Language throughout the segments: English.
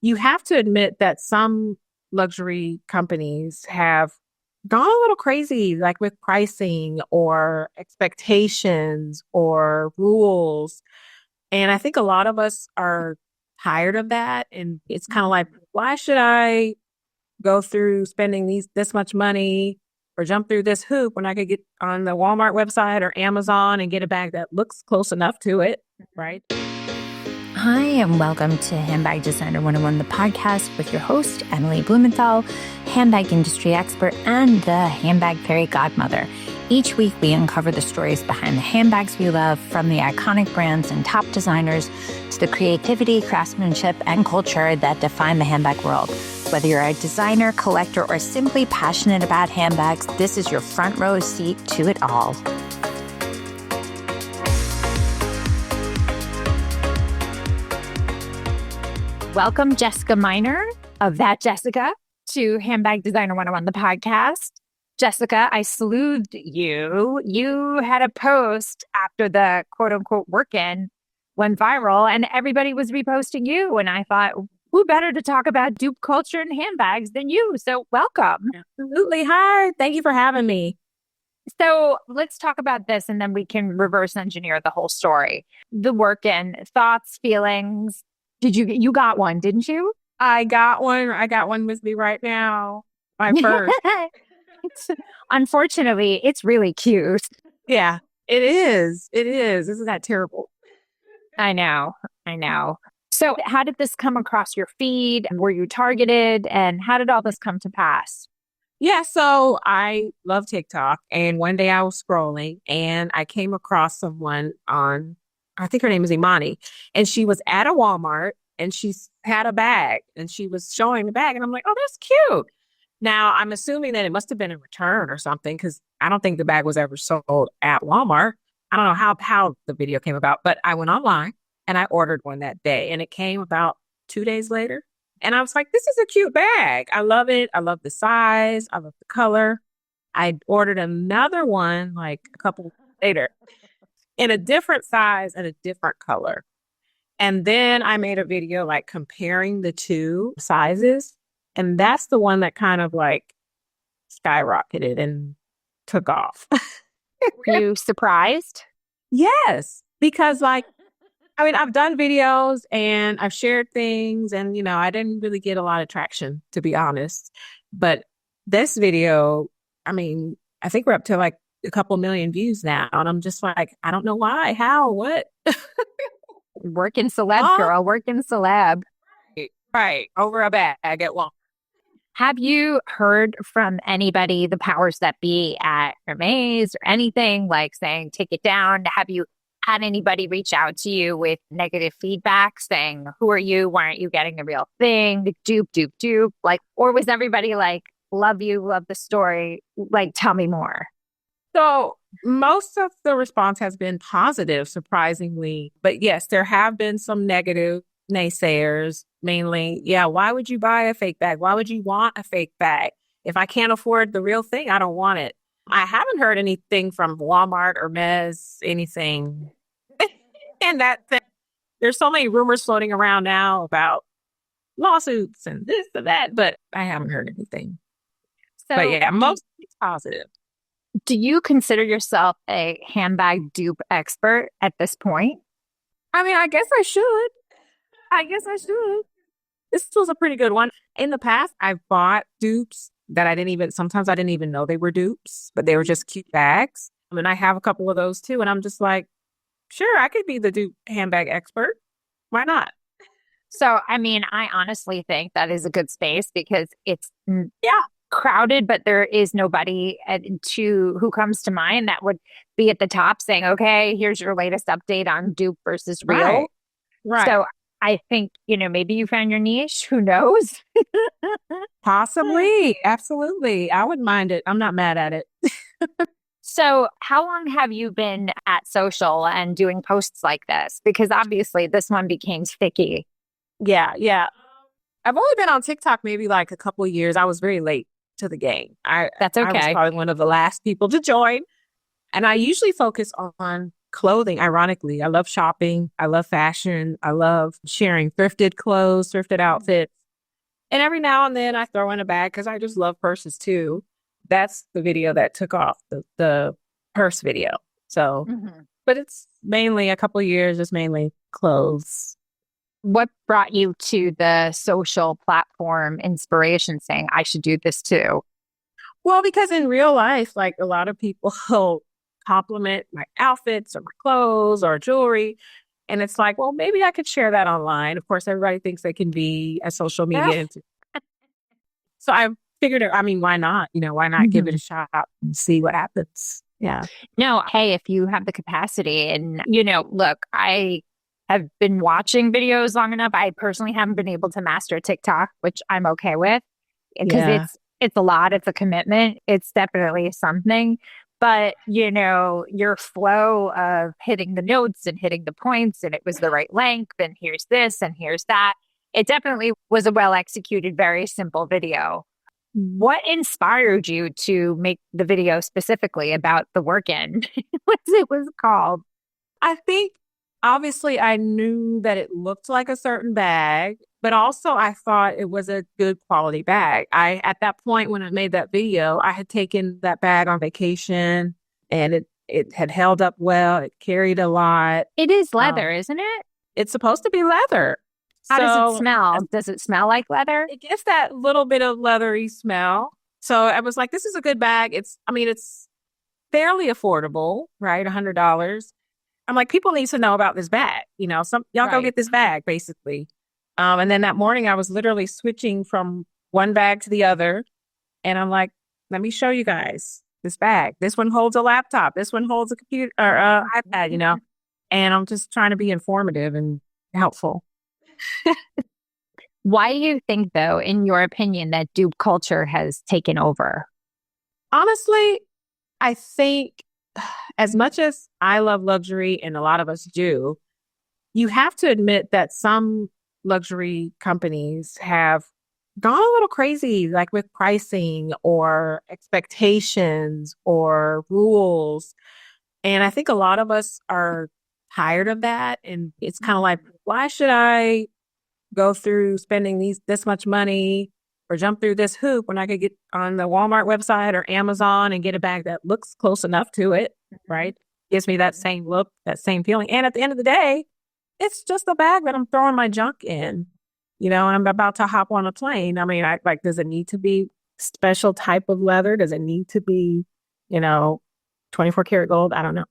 you have to admit that some luxury companies have gone a little crazy, like with pricing or expectations or rules. And I think a lot of us are tired of that. And it's kind of like, why should I go through spending this much money or jump through this hoop when I could get on the Walmart website or Amazon and get a bag that looks close enough to it, right? Hi, and welcome to Handbag Designer 101, the podcast with your host, Emily Blumenthal, handbag industry expert and the handbag fairy godmother. Each week, we uncover the stories behind the handbags we love, from the iconic brands and top designers to the creativity, craftsmanship, and culture that define the handbag world. Whether you're a designer, collector, or simply passionate about handbags, this is your front row seat to it all. Welcome, Jessica Miner of That Jessica, to Handbag Designer 101, the podcast. Jessica, I sleuthed you. You had a post after the quote-unquote work-in went viral, and everybody was reposting you. And I thought, who better to talk about dupe culture and handbags than you? So welcome. Absolutely. Hi. Thank you for having me. So let's talk about this, and then we can reverse engineer the whole story. The work-in, thoughts, feelings. You got one, didn't you? I got one. I got one with me right now. My first. Unfortunately, it's really cute. Yeah, it is. It is. Isn't that terrible? I know. So how did this come across your feed? Were you targeted? And how did all this come to pass? Yeah, so I love TikTok. And one day I was scrolling and I came across someone on, I think her name is Imani, and she was at a Walmart and she had a bag and she was showing the bag. And I'm like, oh, that's cute. Now, I'm assuming that it must have been a return or something, because I don't think the bag was ever sold at Walmart. I don't know how the video came about, but I went online and I ordered one that day, and it came about 2 days later. And I was like, this is a cute bag. I love it. I love the size. I love the color. I ordered another one like a couple later in a different size and a different color. And then I made a video like comparing the two sizes. And that's the one that kind of like skyrocketed and took off. Were you surprised? Yes, because I've done videos and I've shared things and, I didn't really get a lot of traction, to be honest. But this video, I think we're up to like a couple million views now. And I'm just like, I don't know why, how, what? Working celeb, girl, working celeb. Right, over a bag at Walmart. Have you heard from anybody, the powers that be at 𝐃𝐚𝐬𝐧 or anything, like saying, take it down? Have you had anybody reach out to you with negative feedback saying, who are you? Why aren't you getting the real thing? Dupe. Or was everybody like, love you, love the story, like, tell me more? So most of the response has been positive, surprisingly. But yes, there have been some negative naysayers, mainly. Yeah, why would you buy a fake bag? Why would you want a fake bag? If I can't afford the real thing, I don't want it. I haven't heard anything from Walmart or 𝐼𝐻𝑚𝑠, anything. And there's so many rumors floating around now about lawsuits and this and that, but I haven't heard anything. So, but yeah, mostly positive. Do you consider yourself a handbag dupe expert at this point? I guess I should. This was a pretty good one. In the past, I've bought dupes that sometimes I didn't even know they were dupes, but they were just cute bags. I have a couple of those too. And I'm just like, sure, I could be the dupe handbag expert. Why not? So, I honestly think that is a good space because it's crowded, but there is nobody who comes to mind that would be at the top saying, okay, here's your latest update on dupe versus real. Right. So I think, maybe you found your niche. Who knows? Possibly. Absolutely. I wouldn't mind it. I'm not mad at it. So how long have you been at social and doing posts like this? Because obviously this one became sticky. Yeah. I've only been on TikTok maybe like a couple of years. I was very late to the game. That's okay. I was probably one of the last people to join. And I usually focus on clothing, ironically. I love shopping. I love fashion. I love sharing thrifted clothes, thrifted outfits. And every now and then I throw in a bag because I just love purses too. That's the video that took off, the purse video. So, but it's mainly a couple of years, just mainly clothes. What brought you to the social platform inspiration saying, I should do this too? Well, because in real life, like a lot of people compliment my outfits or my clothes or jewelry. And it's like, well, maybe I could share that online. Of course, everybody thinks they can be a social media. So I figured, I mean, why not? Why not give it a shot and see what happens? Yeah. No, hey, if you have the capacity and, look, I have been watching videos long enough. I personally haven't been able to master TikTok, which I'm okay with because it's a lot. It's a commitment. It's definitely something. But, your flow of hitting the notes and hitting the points and it was the right length and here's this and here's that. It definitely was a well executed, very simple video. What inspired you to make the video specifically about the work-in? What it was called? I think obviously I knew that it looked like a certain bag, but also I thought it was a good quality bag. At that point when I made that video, I had taken that bag on vacation and it had held up well. It carried a lot. It is leather, isn't it? It's supposed to be leather. How does it smell? Does it smell like leather? It gets that little bit of leathery smell. So I was like, this is a good bag. It's fairly affordable, right? $100. I'm like, people need to know about this bag. Y'all go get this bag, basically. And then that morning I was literally switching from one bag to the other. And I'm like, let me show you guys this bag. This one holds a laptop. This one holds a computer or iPad, and I'm just trying to be informative and helpful. Why do you think, though, in your opinion, that dupe culture has taken over? Honestly, I think as much as I love luxury and a lot of us do, you have to admit that some luxury companies have gone a little crazy, like with pricing or expectations or rules. And I think a lot of us are tired of that. And it's kind of like, why should I go through spending this much money or jump through this hoop when I could get on the Walmart website or Amazon and get a bag that looks close enough to it, right? Gives me that same look, that same feeling. And at the end of the day, it's just a bag that I'm throwing my junk in, and I'm about to hop on a plane. I mean, does it need to be special type of leather? Does it need to be, 24 karat gold? I don't know.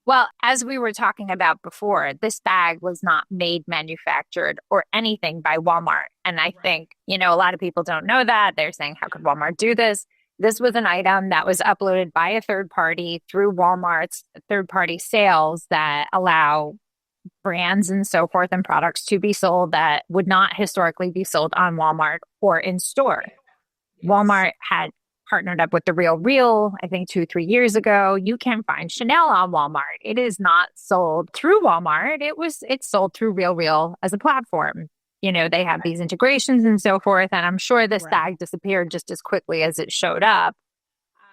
Well, as we were talking about before, this bag was not made, manufactured, or anything by Walmart. And I think, a lot of people don't know that. They're saying, how could Walmart do this? This was an item that was uploaded by a third party through Walmart's third-party sales that allow brands and so forth and products to be sold that would not historically be sold on Walmart or in store. Walmart had partnered up with The RealReal, I think 2-3 years ago. You can find Chanel on Walmart. It is not sold through Walmart. It's sold through RealReal as a platform. They have these integrations and so forth. And I'm sure this bag disappeared just as quickly as it showed up.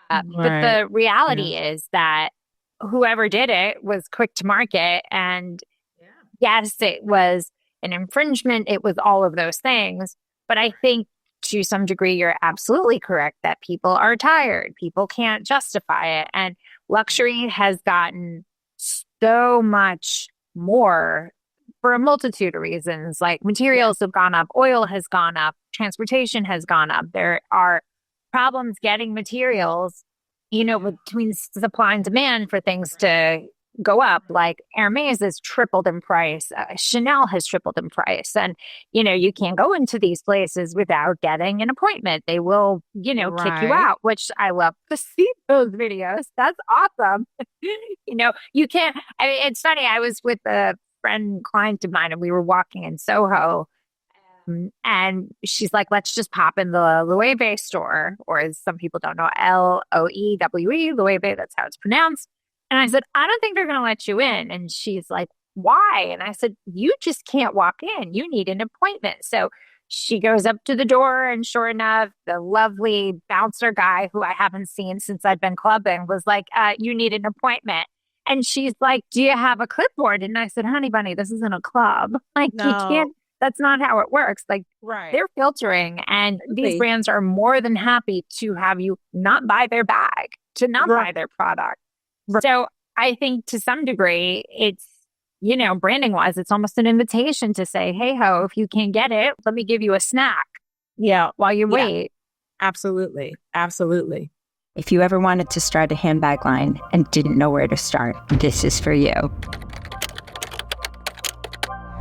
But the reality is that whoever did it was quick to market. And yes, it was an infringement. It was all of those things. But I think to some degree, you're absolutely correct that people are tired. People can't justify it. And luxury has gotten so much more for a multitude of reasons. Like materials have gone up, oil has gone up, transportation has gone up. There are problems getting materials, between supply and demand for things to go up. Like Hermes has tripled in price. Chanel has tripled in price. And, you can't go into these places without getting an appointment. They will, kick you out, which I love to see those videos. That's awesome. You can't, it's funny. I was with a client of mine and we were walking in Soho and she's like, let's just pop in the Loewe store, or as some people don't know, Loewe, Loewe, that's how it's pronounced. And I said, I don't think they're going to let you in. And she's like, why? And I said, you just can't walk in. You need an appointment. So She goes up to the door, and sure enough, the lovely bouncer guy who I haven't seen since I've been clubbing was like, you need an appointment. And she's like, do you have a clipboard? And I said, honey bunny, this isn't a club. Like, you No. can't, that's not how it works. Like, Right. they're filtering, and these Really? brands are more than happy to have you not buy their bag, to not buy Right. their product. Right. So I think to some degree, it's, branding wise, it's almost an invitation to say, hey ho, if you can't get it, let me give you a snack Yeah. while you Yeah. wait. Absolutely. Absolutely. If you ever wanted to start a handbag line and didn't know where to start, this is for you.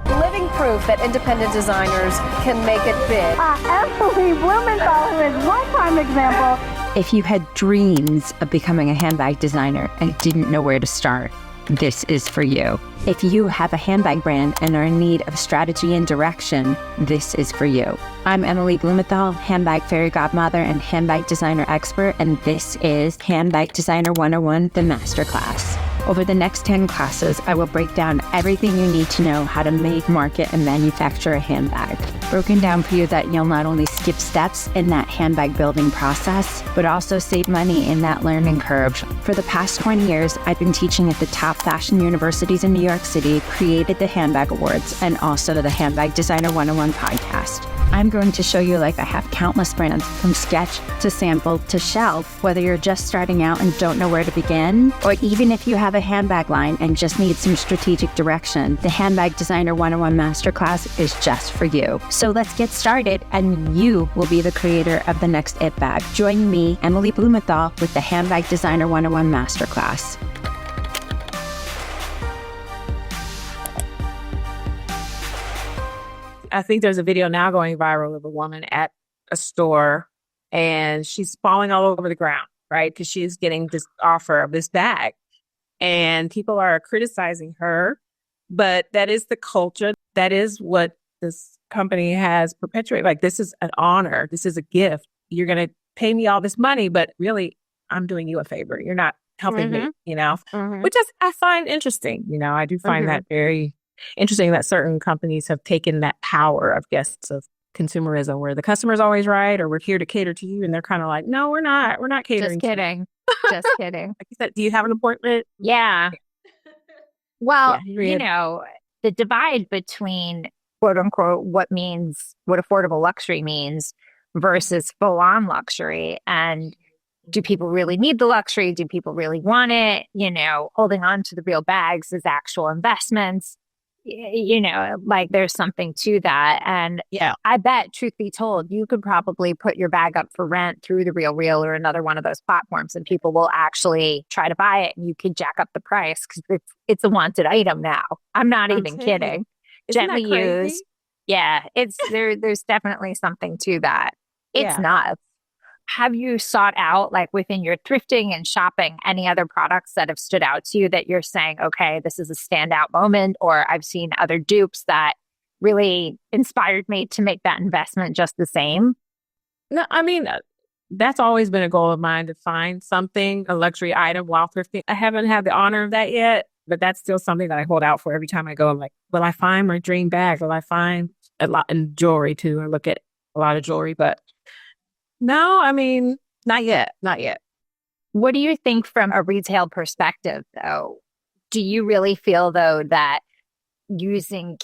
Living proof that independent designers can make it big. Emily Blumenthal, who is one prime example. If you had dreams of becoming a handbag designer and didn't know where to start, this is for you. If you have a handbag brand and are in need of strategy and direction, this is for you. I'm Emily Blumenthal, handbag fairy godmother and handbag designer expert, and this is Handbag Designer 101, the masterclass. Over the next 10 classes, I will break down everything you need to know how to make, market, and manufacture a handbag. Broken down for you that you'll not only skip steps in that handbag building process, but also save money in that learning curve. For the past 20 years, I've been teaching at the top fashion universities in New York City, created the Handbag Awards, and also the Handbag Designer 101 podcast. I'm going to show you like I have countless brands from sketch to sample to shelf, whether you're just starting out and don't know where to begin, or even if you have a handbag line and just need some strategic direction, the Handbag Designer 101 Masterclass is just for you. So let's get started, and you will be the creator of the next It Bag. Join me, Emily Blumenthal, with the Handbag Designer 101 Masterclass. I think there's a video now going viral of a woman at a store, and she's falling all over the ground, right? Because she's getting this offer of this bag, and people are criticizing her. But that is the culture. That is what this company has perpetuated. Like, this is an honor. This is a gift. You're going to pay me all this money, but really, I'm doing you a favor. You're not helping me, which is, I find interesting. I do find that very interesting that certain companies have taken that power of consumerism, where the customer's always right, or we're here to cater to you, and they're kind of like, no, we're not catering. Just kidding. Just kidding. Like you said, do you have an appointment? Yeah. Well, Yeah, the divide between quote unquote what affordable luxury means versus full on luxury, and do people really need the luxury? Do people really want it? Holding on to the real bags is actual investments. Like, there's something to that. And yeah, I bet, truth be told, you could probably put your bag up for rent through the RealReal or another one of those platforms, and people will actually try to buy it, and you could jack up the price because it's a wanted item now. I'm not even kidding. Gently used. Yeah, there's definitely something to that. It's nuts. Have you sought out, like, within your thrifting and shopping, any other products that have stood out to you that you're saying, okay, this is a standout moment, or I've seen other dupes that really inspired me to make that investment just the same? No, I mean, that's always been a goal of mine, to find something, a luxury item, while thrifting. I haven't had the honor of that yet, but that's still something that I hold out for every time I go. I'm like, will I find my dream bag? Will I find a lot in jewelry too? I look at a lot of jewelry, but no, I mean, not yet. Not yet. What do you think from a retail perspective, though? Do you really feel, though, that investing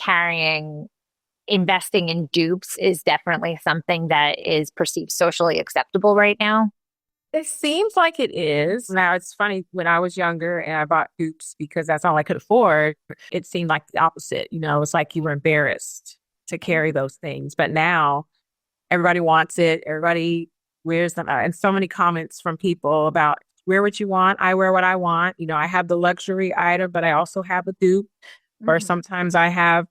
in dupes is definitely something that is perceived socially acceptable right now? It seems like it is. Now, it's funny, when I was younger and I bought dupes because that's all I could afford, it seemed like the opposite. It's like you were embarrassed to carry those things. But now, everybody wants it. Everybody wears them. And so many comments from people about, wear what you want. I wear what I want. I have the luxury item, but I also have a dupe. Or sometimes I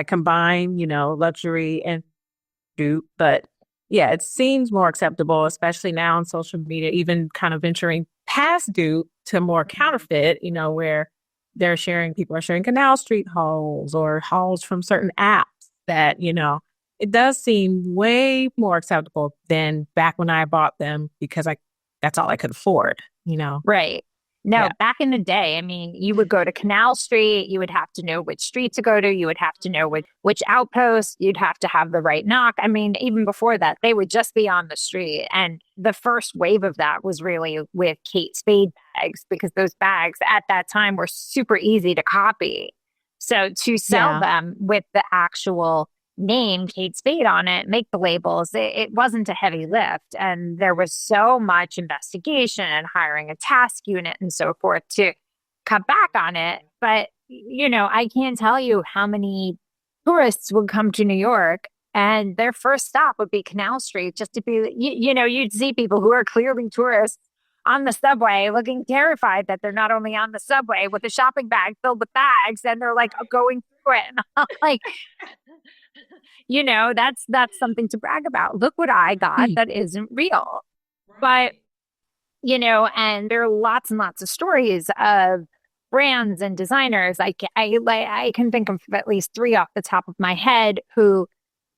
combine, luxury and dupe. But yeah, it seems more acceptable, especially now on social media, even kind of venturing past dupe to more counterfeit, where people are sharing Canal Street hauls or hauls from certain apps that, it does seem way more acceptable than back when I bought them, because that's all I could afford, Right. No, Yeah. back in the day, I mean, you would go to Canal Street, you would have to know which street to go to, you would have to know which outpost, you'd have to have the right knock. I mean, even before that, they would just be on the street. And the first wave of that was really with Kate Spade bags, because those bags at that time were super easy to copy. So to sell Yeah. them with the actual name Kate Spade on it, make the labels, it wasn't a heavy lift. And there was so much investigation and hiring a task unit and so forth to cut back on it. But, I can't tell you how many tourists would come to New York and their first stop would be Canal Street, just to be, you'd see people who are clearly tourists on the subway looking terrified that they're not only on the subway with a shopping bag filled with bags and they're like going through it. And I'm like, that's something to brag about. Look what I got that isn't real. But, and there are lots and lots of stories of brands and designers. I can think of at least 3 off the top of my head who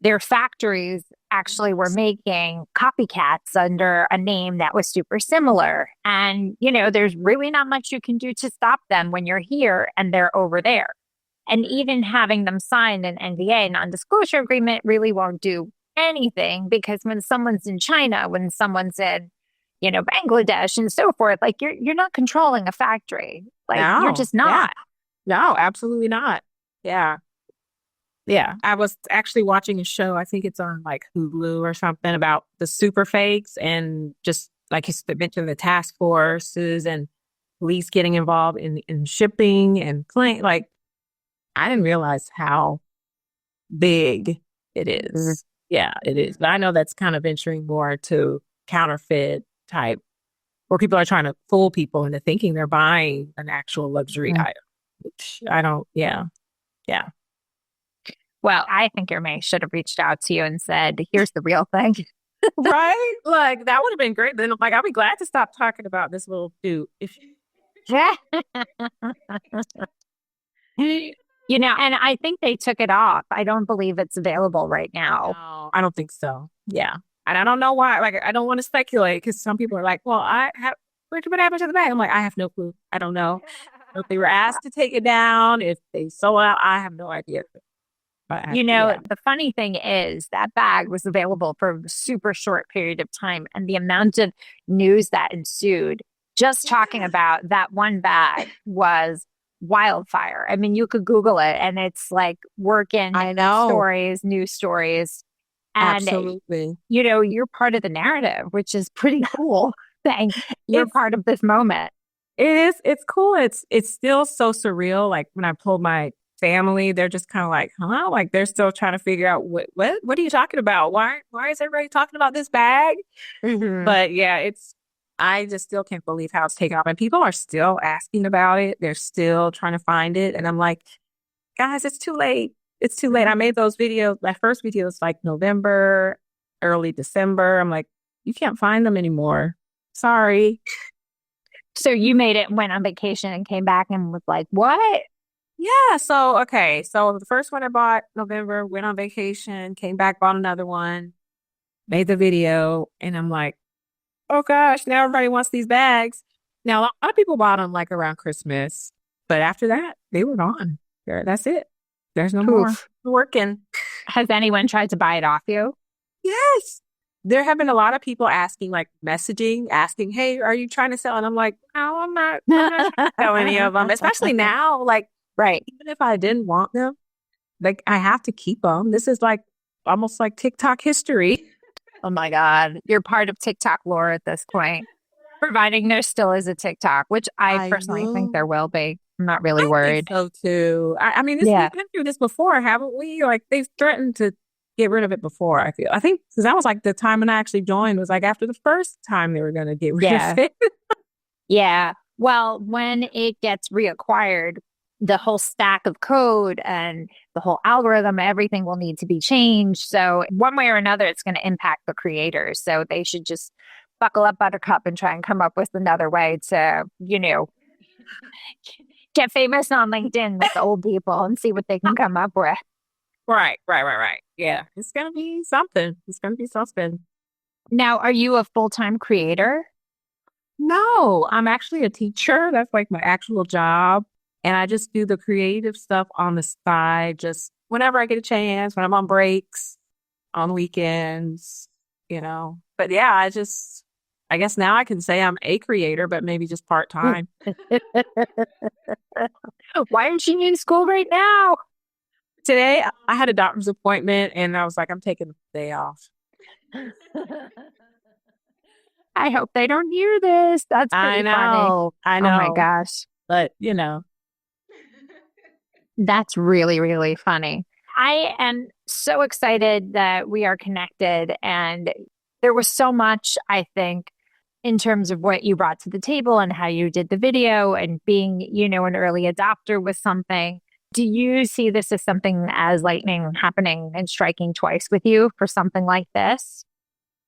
their factories actually were making copycats under a name that was super similar. And, there's really not much you can do to stop them when you're here and they're over there. And even having them sign an NDA, non-disclosure agreement, really won't do anything, because when someone's in China, when someone's in, Bangladesh and so forth, like you're not controlling a factory. Like you're just not. Yeah. No, absolutely not. Yeah. Yeah. I was actually watching a show, I think it's on like Hulu or something, about the super fakes, and just like you mentioned, the task forces and police getting involved in shipping and claim. Like, I didn't realize how big it is. Yeah, it is. But I know that's kind of venturing more to counterfeit type, where people are trying to fool people into thinking they're buying an actual luxury item. Which I don't, yeah. Well, I think 𝐃𝐞𝐬𝐬 should have reached out to you and said, here's the real thing. Right? Like, that would have been great. Then, like, I'll be glad to stop talking about this little dude. And I think they took it off. I don't believe it's available right now. No, I don't think so. Yeah. And I don't know why. Like, I don't want to speculate, because some people are like, well, what happened to the bag? I'm like, I have no clue. I don't know. If they were asked to take it down, if they sold out, I have no idea. But the funny thing is that bag was available for a super short period of time. And the amount of news that ensued, just talking about that one bag, was wildfire. I mean, you could Google it and it's like working stories, news stories. And, absolutely. You're part of the narrative, which is pretty cool. You're part of this moment. It is. It's cool. It's still so surreal. Like, when I told my family, they're just kind of like, huh? Like, they're still trying to figure out what are you talking about? Why is everybody talking about this bag? Mm-hmm. But yeah, I just still can't believe how it's taken off, and people are still asking about it. They're still trying to find it. And I'm like, guys, it's too late. It's too late. I made those videos. My first video was like November, early December. I'm like, you can't find them anymore. Sorry. So you made it, went on vacation and came back and was like, what? Yeah. So, okay. So the first one I bought November, went on vacation, came back, bought another one, made the video. And I'm like, oh gosh, now everybody wants these bags. Now, a lot of people bought them like around Christmas, but after that, they were gone. That's it. There's no more working. Has anyone tried to buy it off you? Yes. There have been a lot of people asking, like messaging, asking, hey, are you trying to sell? And I'm like, no, I'm not trying to sell any of them, especially now. Like, right. Even if I didn't want them, like, I have to keep them. This is like almost like TikTok history. Oh my God. You're part of TikTok lore at this point, providing there still is a TikTok, which I personally think there will be. I'm not really worried. So too. I mean, we've been through this before, haven't we? Like, they've threatened to get rid of it before, I feel. I think, because that was like the time when I actually joined, was like after the first time they were going to get rid of it. Yeah. Well, when it gets reacquired, the whole stack of code and the whole algorithm, everything will need to be changed. So one way or another, it's going to impact the creators. So they should just buckle up, Buttercup, and try and come up with another way to, get famous on LinkedIn with the old people and see what they can come up with. Right. Yeah. It's going to be something. Now, are you a full-time creator? No, I'm actually a teacher. That's like my actual job. And I just do the creative stuff on the side, just whenever I get a chance, when I'm on breaks, on weekends, But yeah, I guess now I can say I'm a creator, but maybe just part-time. Why aren't you in school right now? Today, I had a doctor's appointment and I was like, I'm taking the day off. I hope they don't hear this. That's pretty funny. I know. Oh my gosh. But, That's really, really funny. I am so excited that we are connected. And there was so much, I think, in terms of what you brought to the table and how you did the video and being, an early adopter with something. Do you see this as something as lightning happening and striking twice with you for something like this?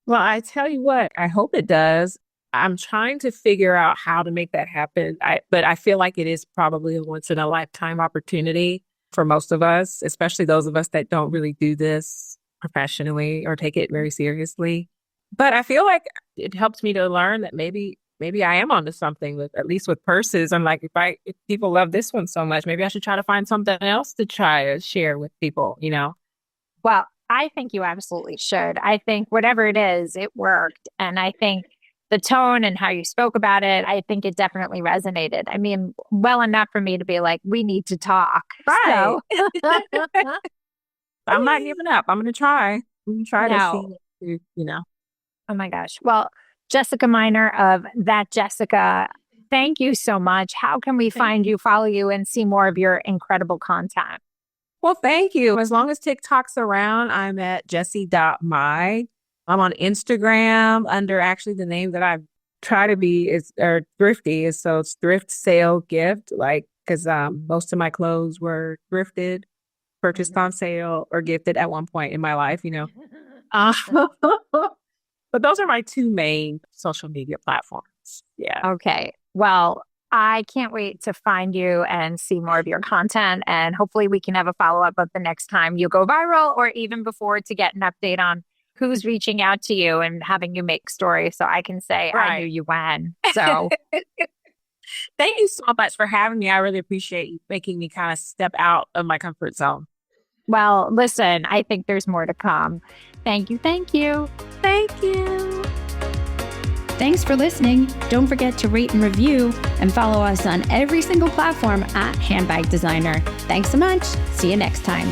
Well, I tell you what, I hope it does. I'm trying to figure out how to make that happen. But I feel like it is probably a once in a lifetime opportunity for most of us, especially those of us that don't really do this professionally or take it very seriously. But I feel like it helps me to learn that maybe I am onto something with, at least with purses. I'm like, if people love this one so much, maybe I should try to find something else to try to share with people, Well, I think you absolutely should. I think whatever it is, it worked. And I think the tone and how you spoke about it, I think it definitely resonated. I mean, well enough for me to be like, we need to talk. Right. So. I'm not giving up. I'm going to try. I'm going to try to see, Oh my gosh. Well, Jessica Miner of That Jessica, thank you so much. How can we find you, follow you, and see more of your incredible content? Well, thank you. As long as TikTok's around, I'm at jessie.my. I'm on Instagram under actually the name that I try to be is thrifty. So it's thrift sale gift, because most of my clothes were thrifted, purchased on sale, or gifted at one point in my life, But those are my two main social media platforms. Yeah. Okay. Well, I can't wait to find you and see more of your content. And hopefully we can have a follow-up of the next time you go viral or even before to get an update on who's reaching out to you and having you make stories so I can say, right. I knew you when. So thank you so much for having me. I really appreciate you making me kind of step out of my comfort zone. Well, listen, I think there's more to come. Thank you. Thank you. Thank you. Thanks for listening. Don't forget to rate and review and follow us on every single platform at Handbag Designer. Thanks so much. See you next time.